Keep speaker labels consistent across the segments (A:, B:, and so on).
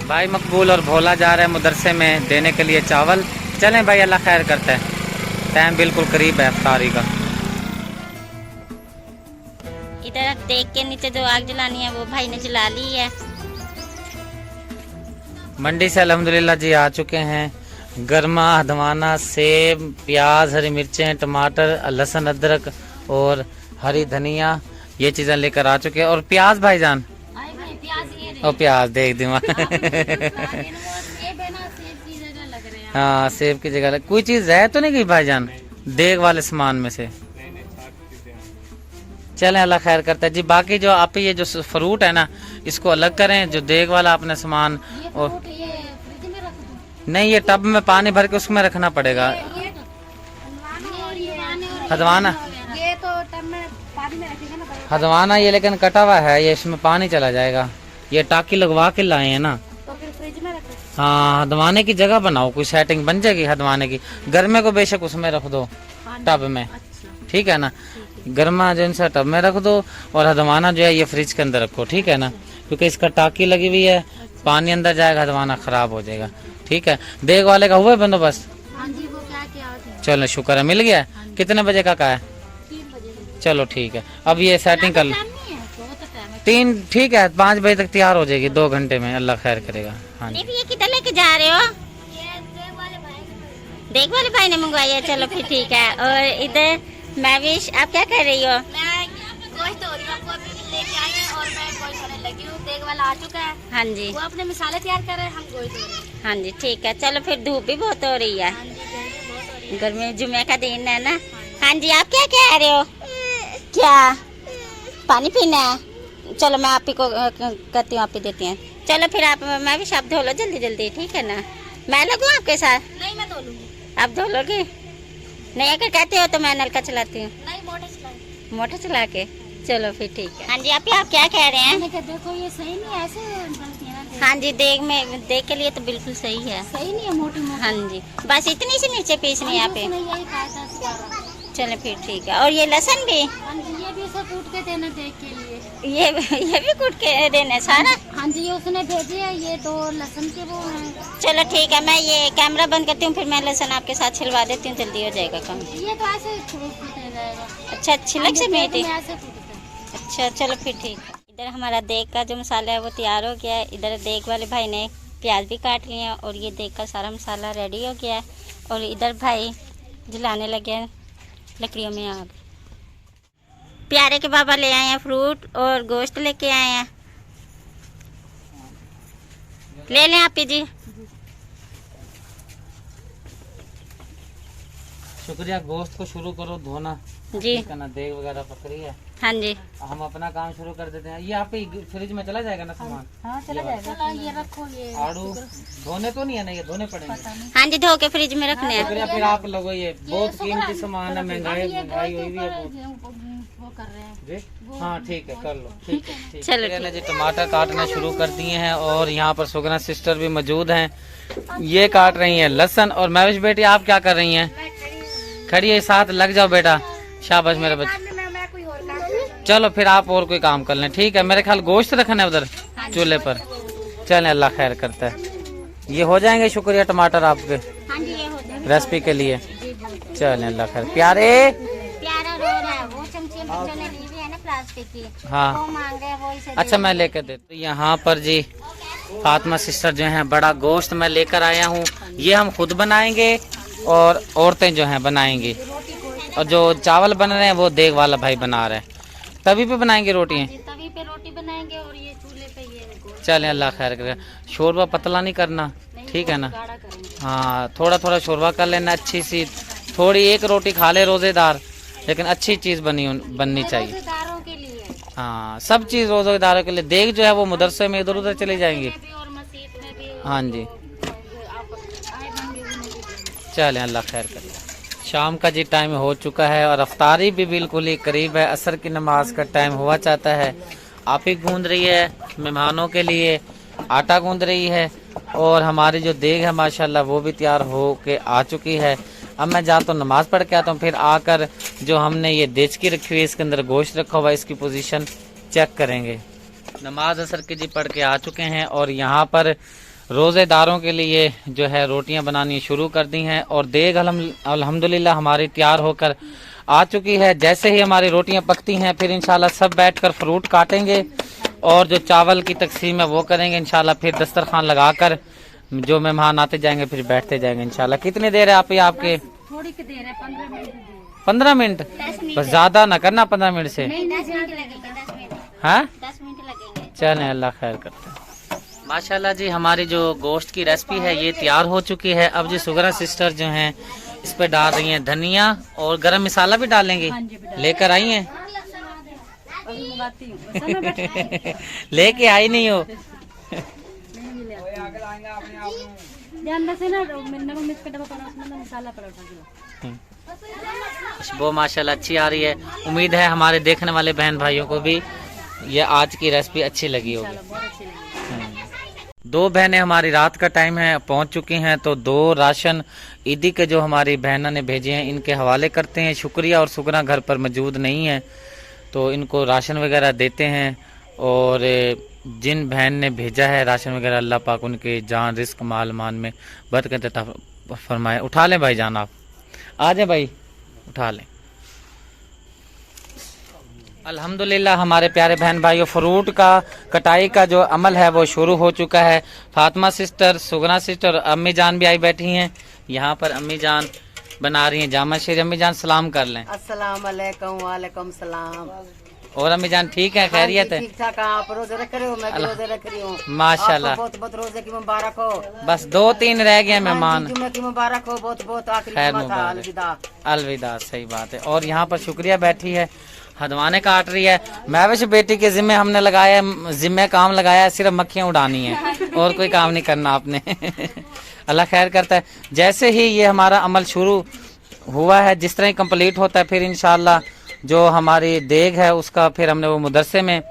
A: भाई मकबूल और भोला जा रहे हैं मदरसे में देने के लिए चावल। चलें भाई, अल्लाह खैर करता है। टाइम बिल्कुल करीब है इफ्तारी का।
B: इधर देख के नीचे जो आग जलानी है वो भाई ने जला ली है।
A: मंडी से अल्हम्दुलिल्लाह जी आ चुके हैं। गर्मा हदवाना, सेब, प्याज, हरी मिर्चें, टमाटर, लहसुन, अदरक और हरी धनिया, ये चीज़ें लेकर आ चुके हैं। और प्याज भाईजान, और प्याज देख दी हाँ, सेब की जगह कोई चीज़ है तो नहीं गई भाईजान देग वाले सामान में से। चलें, अल्लाह खैर करता है जी। बाकी जो आप ये जो फ्रूट है ना, इसको अलग करें, जो देग वाला अपने सामान। और नहीं, ये टब में पानी भर के उसमें रखना पड़ेगा। हदवाना,
C: ये तो टब में पानी में रखेंगे ना।
A: हदवाना ये लेकिन कटा हुआ है, ये इसमें पानी चला जाएगा। ये टाकी लगवा के लाए हैं ना,
C: तो फिर फ्रिज में रखो।
A: हाँ, हदवाने की जगह बनाओ, कोई सेटिंग बन जाएगी हदवाने की। गर्मे को बेशक उसमें रख दो, टब में, ठीक है ना। गर्मा जो इनसे टब में रख दो और हदवाना जो है ये फ्रिज के अंदर रखो, ठीक है ना, क्योंकि इसका टाकी लगी हुई है, पानी अंदर जाएगा, हदवाना खराब हो जाएगा, ठीक है। देग वाले का हुआ है बंदोबस्त?
C: हाँ जी, वो क्या किया?
A: चलो शुक्र है, मिल गया। कितने बजे का है?
C: 3 बजे।
A: चलो ठीक है, अब ये सेटिंग कर लो। 3 ठीक है, 5 बजे तक तैयार हो जाएगी, 2 घंटे में, अल्लाह खैर करेगा। हाँ जी।
B: ये किधर लेके जा रहे हो? देख वाले भाई ने मंगवाई है, चलो फिर ठीक है। और इधर महविश, आप क्या कर रही हो?
C: मैं गोश्त हो रही हूँ, आपको अभी लेके आई है और मैं गोश्त होने लगी हूँ। देग वाला आ चुका है।
B: हाँ जी,
C: वो अपने मसाले तैयार कर रहे हैं, हम गोश्त हो रहे हैं।
B: हाँ जी ठीक है। चलो फिर, धूप भी बहुत हो रही है,
C: हाँ जी, गर्मी बहुत हो रही है।
B: गर्मी जुमे का दिन है ना। हाँ जी, आप क्या कह रहे हो? क्या पानी पीना है? चलो मैं आप ही को करती हूँ, आप ही देती हैं। चलो फिर आप, मैं भी आप धो लो जल्दी जल्दी, ठीक है ना। मैं लगूँ आपके साथ?
C: नहीं, मैं धो लूंगी।
B: आप धो लोगे? नहीं, अगर कहते हो तो मैं नलका चलाती हूँ,
C: नहीं, मोटर चलाएं।
B: मोटर चला के। चलो फिर ठीक है। हाँ जी, आप क्या कह रहे हैं?
C: मैंने कहा देखो ये सही नहीं है, ऐसे गलती है ना।
B: हाँ जी, देख के लिए तो बिल्कुल सही है।
C: सही नहीं है, मोटी मोटी।
B: हाँ जी, बस इतनी सी मिर्चें पीसनी है यहाँ पे।
C: उसने यही कहा था इसका।
B: चलो फिर ठीक है। और ये लहसुन भी,
C: हाँ जी, ये भी इसे कूट के देना देख के लिए।
B: ये भी कूट के देना सारा।
C: हाँ जी, ये उसने भेजी है, ये 2 लहसुन के वो हैं।
B: चलो ठीक है, मैं ये कैमरा बंद करती हूँ, फिर मैं लहसुन आपके साथ छिलवा देती हूँ, जल्दी हो जाएगा काम।
C: ये तो ऐसे कूटे जाएगा।
B: अच्छा, छिलक से मीठी।
C: ऐसे कूटते हैं।
B: अच्छा चलो फिर ठीक है। इधर हमारा देग का जो मसाला है वो तैयार हो गया है। इधर देग वाले भाई ने प्याज भी काट लिए हैं और ये देग का सारा मसाला रेडी हो गया है। और इधर भाई जलाने लगे हैं लकड़ियों में आग। प्यारे के बाबा ले आए हैं फ्रूट और गोश्त लेके आए हैं, ले लें आप जी।
A: शुक्रिया। गोश्त को शुरू करो धोना
B: जी,
A: ना, देग वगैरह पकड़ी है।
B: हाँ जी,
A: हम अपना काम शुरू कर देते हैं। ये आप फ्रिज में चला जाएगा ना सामान?
C: हाँ, चला जाएगा। चलो ये रखो, ये
A: आड़ू धोने तो नहीं है ना, ये धोने पड़ेंगे।
B: हाँ जी, धो के फ्रिज में रखने हैं।
A: शुक्रिया। फिर आप लोगों, ये बहुत कीमती सामान है, महंगाई हुई भी है बहुत।
C: वो कर रहे हैं
A: जी हाँ ठीक है, कर लो, ठीक है, ठीक
B: चलो
A: है। जी टमाटर काटना शुरू कर दिए हैं और यहाँ पर सुगना सिस्टर भी मौजूद हैं, ये काट रही हैं लहसुन। और महविश बेटी, आप क्या कर रही हैं? खड़ी है, साथ लग जाओ बेटा, शाबाश मेरे बच्चे। चलो फिर आप और कोई काम कर लें, ठीक है। मेरे ख्याल गोश्त रखना है उधर चूल्हे पर। चलें, अल्लाह खैर करता है। ये हो जाएंगे। शुक्रिया टमाटर आपके
B: हाँ जी, ये हो जाएगा
A: रेसिपी के लिए। चलें, अल्लाह खैर। प्यारे
B: प्यारा रोल है, वो चमचे बच्चों ने ली हुई है ना प्लास्टिक की,
A: हाँ,
B: वो मांग रहे हैं, वो इसे
A: अच्छा मैं लेकर देता हूँ। यहाँ पर जी फातिमा सिस्टर जो हैं, बड़ा गोश्त मैं लेकर आया हूँ। ये हम खुद बनाएंगे और औरतें जो हैं बनाएंगी। और जो चावल बन रहे हैं वो देग वाला भाई बना रहे हैं। तभी पे बनाएंगे रोटियाँ?
C: तवी पे रोटी बनाएंगे और ये चूल्हे पे ये गोश्त
A: चलें, अल्लाह खैर करेगा। शोरबा पतला नहीं करना, ठीक है ना।
C: गाढ़ा करेंगे।
A: हाँ, थोड़ा थोड़ा शोरबा कर लेना, अच्छी सी। थोड़ी एक रोटी खा ले रोजेदार, लेकिन अच्छी चीज़ बननी चाहिए।
C: रोजेदारों के लिए
A: हाँ, सब चीज़ रोजेदारों के लिए। देग जो है वो मदरसे में इधर उधर चली जाएंगी।
C: भी और मस्जिद में भी।
A: हाँ जी,
C: आप आए बंदे उन्हें भी देंगे।
A: चलें, अल्लाह खैर करे। शाम का जी टाइम हो चुका है और अफ्तारी भी बिल्कुल ही करीब है। असर की नमाज का टाइम हुआ चाहता है। आप ही गूंद रही है मेहमानों के लिए, आटा गूंद रही है। और हमारी जो देग है माशाल्लाह वो भी तैयार हो के आ चुकी है। अब मैं जाता हूँ नमाज पढ़ के आता हूँ, फिर आकर जो हमने ये देचकी रखी हुई है इसके अंदर गोश्त रखा हुआ है, इसकी पोजीशन चेक करेंगे। नमाज असर की जी पढ़ के आ चुके हैं और यहाँ पर रोज़ेदारों के लिए जो है रोटियां बनानी शुरू कर दी हैं और देग अल्हम्दुलिल्लाह हमारी तैयार होकर आ चुकी है। जैसे ही हमारी रोटियां पकती हैं फिर इंशाल्लाह सब बैठकर फ्रूट काटेंगे और जो चावल की तकसीम है वो करेंगे इंशाल्लाह। फिर दस्तरखान लगाकर जो मेहमान आते जाएंगे फिर बैठते जाएंगे इंशाल्लाह। कितनी देर है आप ही आपके?
B: थोड़ी की देर है, 15 मिनट।
A: 15 मिनट? बस ज्यादा ना करना 15 मिनट से।
B: 10 मिनट लगेंगे, 10 मिनट।
A: हाँ
B: 10 मिनट लगेंगे।
A: चलें, अल्लाह खैर करते हैं। माशाल्लाह जी, हमारी जो गोश्त की रेसिपी है ये तैयार हो चुकी है। अब जी सुगरा सिस्टर जो हैं इस पे डाल रही हैं धनिया और गरम मसाला भी डालेंगी। लेकर आई हैं? लेके आई नहीं हो? खुशबू माशाल्लाह अच्छी आ रही है। उम्मीद है हमारे देखने वाले बहन भाइयों को भी ये आज की रेसिपी अच्छी लगी होगी। दो बहनें हमारी रात का टाइम है पहुंच चुकी हैं, तो दो राशन ईदी के जो हमारी बहनों ने भेजे हैं इनके हवाले करते हैं। शुक्रिया और सुगना घर पर मौजूद नहीं है तो इनको राशन वगैरह देते हैं। और जिन बहन ने भेजा है राशन वगैरह अल्लाह पाक उनके जान रिस्क माल मान में बरकत अता फरमाए। उठा लें भाई जान, आप आ जाए भाई, उठा लें। अल्हम्दुलिल्लाह हमारे प्यारे बहन भाइयों, फ्रूट का कटाई का जो अमल है वो शुरू हो चुका है। फातिमा सिस्टर, सुगना सिस्टर, अम्मी जान भी आई बैठी हैं। यहाँ पर अम्मी जान बना रही हैं जामा शीर। अम्मी जान सलाम कर लें।
D: अस्सलाम वालेकुम। वालेकुम सलाम।
A: और अम्मी जान ठीक है, खैरियत है?
D: ठीक ठाक। आप रोजे रख रहे हो? मैं भी रोजे रख रही हूँ
A: माशाल्लाह।
D: बहुत बहुत रोजे की मुबारक हो।
A: बस 2-3 रह गए मेहमान।
D: जुम्मे की मुबारक हो। बहुत बहुत आखिरी
A: खैर
D: जुम्मा था।
A: मुबारक।
D: अलविदा।
A: अलविदा, सही बात है। और यहाँ पर शुक्रिया बैठी है, हदवाने काट रही है। महविश बेटी के जिम्मे हमने लगाया, जिम्मे काम लगाया है सिर्फ मक्खियाँ उड़ानी है और कोई काम नहीं करना आपने। अल्लाह खैर करता है। जैसे ही ये हमारा अमल शुरू हुआ है, जिस तरह ही कंप्लीट होता है फिर इंशाल्लाह जो हमारी देग है उसका फिर हमने वो मदरसे में,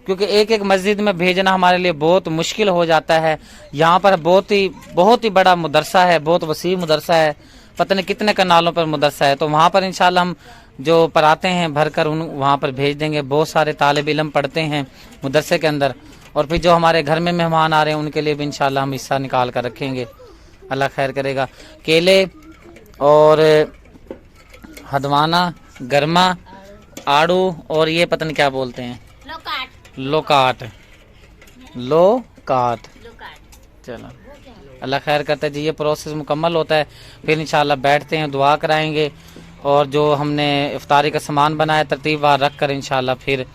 A: क्योंकि एक एक मस्जिद में भेजना हमारे लिए बहुत मुश्किल हो जाता है। यहाँ पर बहुत ही बड़ा मदरसा है, बहुत वसी मदरसा है, पता नहीं कितने कनालों पर मदरसा है। तो वहाँ पर इंशाल्लाह हम जो पढ़ाते हैं भरकर उन वहाँ पर भेज देंगे। बहुत सारे तालिब इल्म पढ़ते हैं मदरसे के अंदर। और फिर जो हमारे घर में मेहमान आ रहे हैं उनके लिए भी इंशाल्लाह हम हिस्सा निकाल कर रखेंगे। अल्लाह खैर करेगा। केले और हदवाना, गरमा, आड़ू और ये पता नहीं क्या बोलते हैं, लोकाट। चलो अल्लाह खैर करता है जी। ये प्रोसेस मुकम्मल होता है फिर इंशाल्लाह बैठते हैं, दुआ कराएंगे और जो हमने इफ्तारी का सामान बनाया तरतीबवार रख कर इंशाल्लाह फिर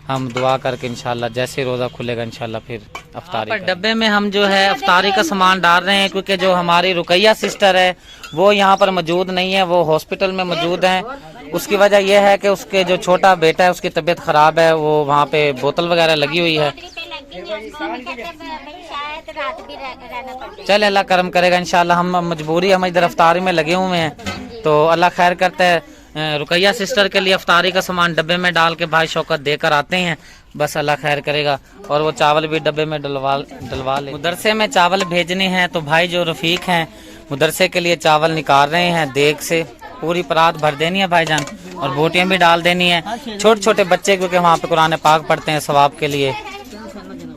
A: हम दुआ करके इंशाल्लाह जैसे रोज़ा खुलेगा इंशाल्लाह फिर अफ्तारी पर डब्बे में हम जो है अफ्तारी का सामान डाल रहे हैं, क्योंकि जो हमारी रुकैया सिस्टर है वो यहाँ पर मौजूद नहीं है, वो हॉस्पिटल में मौजूद हैं। उसकी वजह यह है कि उसके जो छोटा बेटा है उसकी तबीयत ख़राब है, वो वहाँ पे बोतल वगैरह लगी हुई है। चल अल्लाह करम करेगा इंशाल्लाह। हम मजबूरी, हम इधर अफ्तारी में लगे हुए हैं तो अल्लाह खैर करता है। रुकैया सिस्टर के लिए अफ्तारी का सामान डब्बे में डाल के भाई शौकत देकर आते हैं, बस अल्लाह खैर करेगा। और वो चावल भी डब्बे में डलवा ले। मदरसे में चावल भेजने हैं तो भाई जो रफीक हैं मदरसे के लिए चावल निकाल रहे हैं देग से। पूरी परात भर देनी है भाईजान और बोटियां भी डाल देनी है। छोटे छोटे बच्चे क्योंकि वहाँ पे कुरान पाक पढ़ते हैं सवाब के लिए।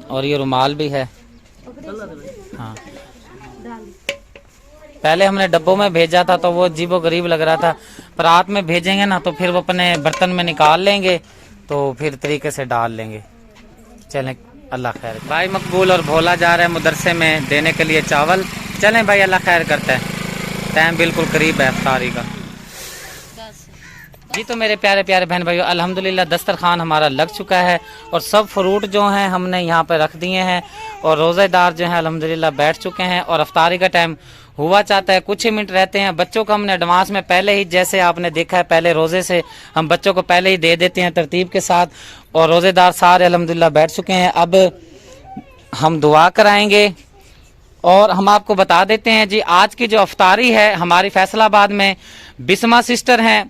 A: और ये रुमाल भी है। हाँ, पहले हमने डब्बों में भेजा था तो वो अजीबो गरीब लग रहा था। परात में भेजेंगे ना तो फिर वो अपने बर्तन में निकाल लेंगे तो फिर तरीके से डाल लेंगे। चलें अल्लाह खैर। भाई मकबूल और भोला जा रहे हैं मदरसे में देने के लिए चावल। चलें भाई अल्लाह खैर करता है, टाइम बिल्कुल करीब है अफ्तारी का जी। तो मेरे प्यारे प्यारे बहन भाइयों, अल्हम्दुलिल्लाह दस्तरखान हमारा लग चुका है और सब फ्रूट जो हैं हमने यहाँ पे रख दिए हैं और रोज़ेदार जो हैं अल्हम्दुलिल्लाह बैठ चुके हैं और अफ्तारी का टाइम हुआ चाहता है, कुछ ही मिनट रहते हैं। बच्चों को हमने एडवांस में पहले ही, जैसे आपने देखा है पहले रोज़े से हम बच्चों को पहले ही दे देते हैं तरतीब के साथ। और रोज़ेदार सारे अल्हम्दुलिल्लाह बैठ चुके हैं। अब हम दुआ कराएंगे और हम आपको बता देते हैं जी आज की जो अफ्तारी है हमारी फैसलाबाद में बिस्मा सिस्टर हैं,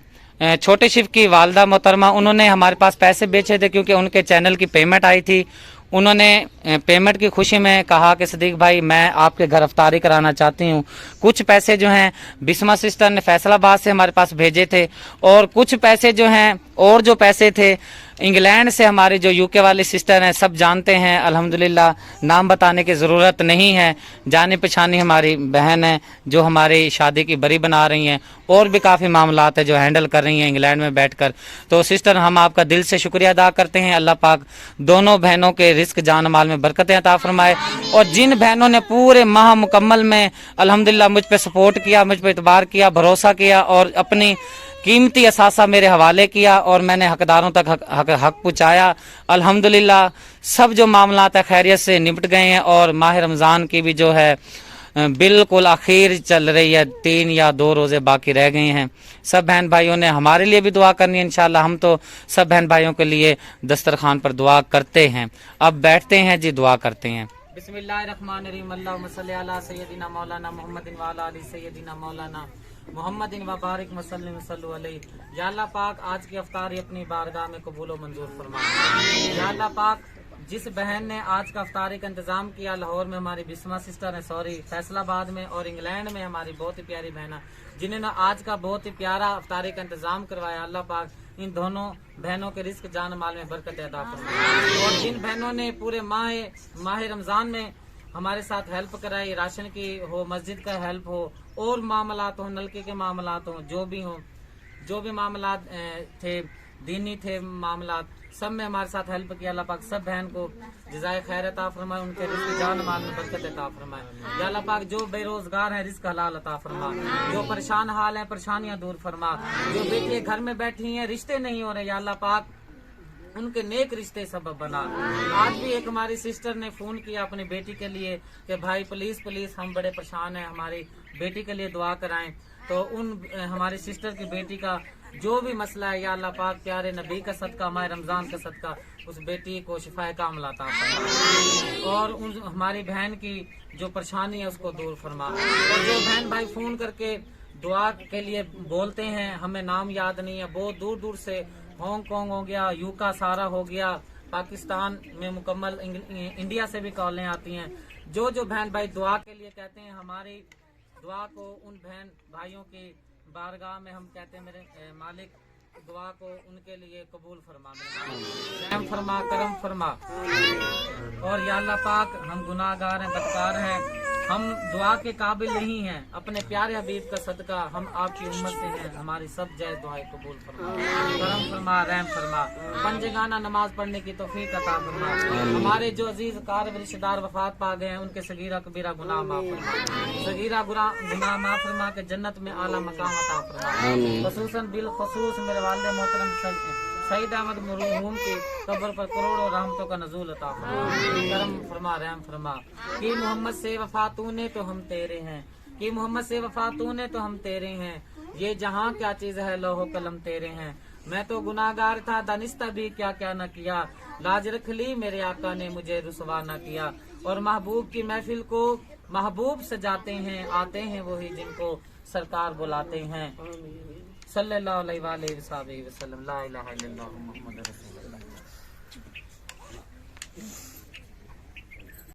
A: छोटे शिव की वालदा मोहतरमा, उन्होंने हमारे पास पैसे बेचे थे क्योंकि उनके चैनल की पेमेंट आई थी। उन्होंने पेमेंट की खुशी में कहा कि सदीक भाई मैं आपके घर अफ्तारी कराना चाहती हूँ। कुछ पैसे जो हैं बिस्मा सिस्टर ने फैसलाबाद से हमारे पास भेजे थे और कुछ पैसे जो हैं और जो पैसे थे इंग्लैंड से हमारी जो यूके वाली सिस्टर हैं सब जानते हैं अल्हम्दुलिल्लाह, नाम बताने की ज़रूरत नहीं है। जानी पहचानी हमारी बहन है जो हमारी शादी की बरी बना रही हैं और भी काफ़ी मामलात है जो हैंडल कर रही हैं इंग्लैंड में बैठकर। तो सिस्टर हम आपका दिल से शुक्रिया अदा करते हैं। अल्लाह पाक दोनों बहनों के रिस्क जान माल में बरकतें अता फरमाए। और जिन बहनों ने पूरे माह मुकम्मल में अल्हम्दुलिल्लाह मुझ पे सपोर्ट किया, मुझ पे इतबार किया, भरोसा किया और अपनी कीमती असासा मेरे हवाले किया और मैंने हकदारों तक हक पहुँचाया, अल्हम्दुलिल्लाह सब जो मामलात है खैरियत से निपट गए हैं। और माह रमज़ान की भी जो है बिल्कुल आखिर चल रही है, 3 या 2 रोज़े बाकी रह गए हैं। सब बहन भाइयों ने हमारे लिए भी दुआ करनी है इंशाल्लाह। हम तो सब बहन भाइयों के लिए दस्तरखान पर दुआ करते हैं। अब बैठते हैं जी, दुआ करते हैं। बिस्मिल्लाहिर्रहमानिर्रहीम, अल्लाहुम्मा सल्ली अला सय्यदिना मौलाना मुहम्मदिन व अला आलि सय्यदिना मौलाना मुहम्मदिन व बारिक वसल्लिम सल्लु अलैहि। या अल्लाह पाक आज की अफ्तारी अपनी बारगाह में कबूल व मंजूर फरमा। या अल्लाह पाक जिस बहन ने आज का अफ्तारी का इंतजाम किया, लाहौर में हमारी बिस्मा सिस्टर है, सॉरी फैसलाबाद में, और इंग्लैंड में हमारी बहुत ही प्यारी बहन है जिन्होंने आज का बहुत ही प्यारा अफ्तारी का इंतजाम करवाया, अल्लाह पाक इन दोनों बहनों के रिस्क जान माल में बरकत अता फरमाए। और जिन बहनों ने पूरे माह रमजान में हमारे साथ हेल्प कराई, राशन की हो, मस्जिद का हेल्प हो, और मामलात हो, नलके के मामलात हो, जो भी मामलात थे, दीनी थे मामलात, सब में हमारे साथ हेल्प किया। अल्लाह पाक सब बहन को जज़ाए खैर अता फरमाए, उनके रिस्क जान माल में बरकत अता फरमाए। या अल्लाह पाक जो बेरोजगार हैं रिस्क हलाल अता फरमा, जो परेशान हाल हैं परेशानियां दूर फरमा, जो बेटियां घर में बैठी हैं रिश्ते नहीं हो रहे, या अल्लाह पाक उनके नेक रिश्ते सबब बना। आज भी एक हमारी सिस्टर ने फोन किया अपनी बेटी के लिए कि भाई प्लीज हम बड़े परेशान हैं, हमारी बेटी के लिए दुआ कराएं। तो उन हमारी सिस्टर की बेटी का जो भी मसला है, या अल्लाह पाक प्यारे नबी का सदका, माह रमजान का सदका, उस बेटी को शिफाए कामिला अता फरमा। और उन हमारी बहन की जो परेशानी है उसको दूर फरमा। और जो बहन भाई फोन करके दुआ के लिए बोलते हैं, हमें नाम याद नहीं है, बहुत दूर दूर से, हांगकांग हो गया, यूका सारा हो गया, पाकिस्तान में मुकम्मल, इंडिया से भी कॉलें आती हैं। जो बहन भाई दुआ के लिए कहते हैं, हमारी दुआ को उन बहन भाइयों की बारगाह में हम कहते हैं मेरे मालिक दुआ को उनके लिए कबूल फरमा, रहम फरमा, करम फरमा। और या अल्लाह पाक हम गुनाहगार हैं, बदकार हैं, हम दुआ के काबिल नहीं हैं, अपने प्यारे हबीब का सदका हम आपकी उम्मत से हैं, हमारी सब जायज़ दुआएं कबूल फरमा, करम फरमा, रहम फरमा, पंजगाना नमाज पढ़ने की तौफीक अता फरमा। हमारे जो अजीज कारब रिश्तेदार वफात पा गए हैं उनके सगीरा कबीरा गुनाह माफ फरमा, सगीरा गुनाह माफ फरमा के जन्नत में आला मकाम अता फरमा। खसूसन बिल खसूस मेरे वालिद मोहतरम सईद अहमद मरहूम की कब्र पर करोड़ों रहमतों का नजूल अता फरमा, करम फरमा, रहम फरमा। कि मोहम्मद से वफा तूने तो हम तेरे हैं, कि मोहम्मद से वफा तूने तो हम तेरे हैं, ये जहां क्या चीज है लोहो कलम तेरे हैं। मैं तो गुनाहगार था दानिस्ता भी क्या क्या न किया, लाज रख ली मेरे आका ने मुझे रुसवा न किया। और महबूब की महफिल को महबूब सजाते हैं, आते हैं वही जिनको सरकार बुलाते हैं। सल्लल्लाहु अलैहि वसल्लम, ला इलाहा इल्लल्लाह मुहम्मद रसूलुल्लाह।